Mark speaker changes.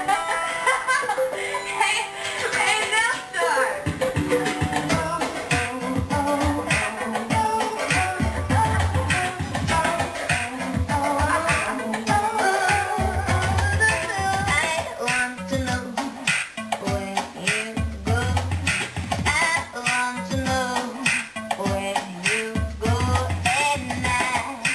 Speaker 1: Hey, Nelson!
Speaker 2: I want to know where you go. I want to know where you go at night.